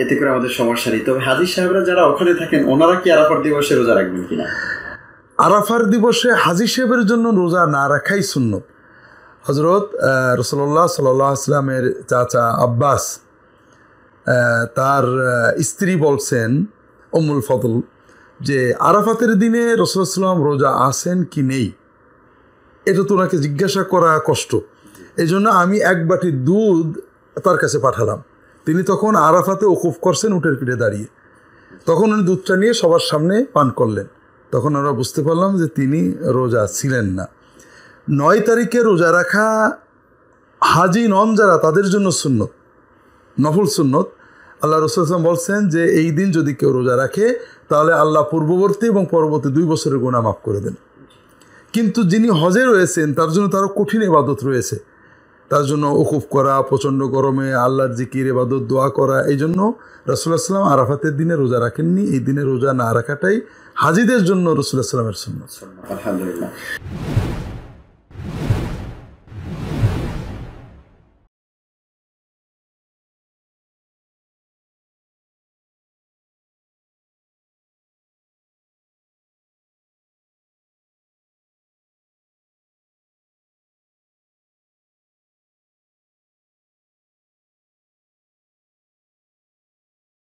এতে করে আমাদের সমস্যা নেই। তবে হাজী সাহেবরা যারা ওখানে থাকেন ওনারা কি আরাফার দিবসে রোজা রাখবেন কিনা? আরাফার দিবসে হাজী সাহেবের জন্য রোজা না রাখাই সুন্নত। হজরত রাসূলুল্লাহ সাল্লাল্লাহু আলাইহি ওয়াসাল্লামের চাচা আব্বাস তার স্ত্রী বলছেন উম্মুল ফদল যে আরাফাতের দিনে রাসূলুল্লাহ সাল্লাম রোজা আছেন কি নেই এটা তো ওনাকে জিজ্ঞাসা করা কষ্ট, এই জন্য আমি এক বাটি দুধ তার কাছে পাঠালাম। তিনি তখন আরাফাতে ওকুফ করছেন উটের পিঠে দাঁড়িয়ে, তখন উনি দুধটা নিয়ে সবার সামনে পান করলেন। তখন আমরা বুঝতে পারলাম যে তিনি রোজা ছিলেন না। 9 তারিখে রোজা রাখা হাজি নন যারা তাদের জন্য সুন্নত, নফল সুন্নত। আল্লাহ রাসূল সাল্লাল্লাহু আলাইহি ওয়াসাল্লাম বলছেন যে এই দিন যদি কেউ রোজা রাখে তাহলে আল্লাহ পূর্ববর্তী এবং পরবর্তী 2 বছরের গুনাহ মাফ করে দেন। কিন্তু যিনি হজে রয়েছেন তার জন্য তারও কঠিন ইবাদত রয়েছে, তার জন্য ওকুফ করা, প্রচণ্ড গরমে আল্লাহর জিকির, ইবাদত, দোয়া করা। এই জন্য রাসূলুল্লাহ সাল্লাল্লাহু আলাইহি ওয়াসাল্লাম আরাফাতের দিনে রোজা রাখেননি। এই দিনে রোজা না রাখাটাই হাজিদের জন্য রাসূলুল্লাহ সাল্লাল্লাহু আলাইহি ওয়াসাল্লামের সুন্নাত। আলহামদুলিল্লাহ।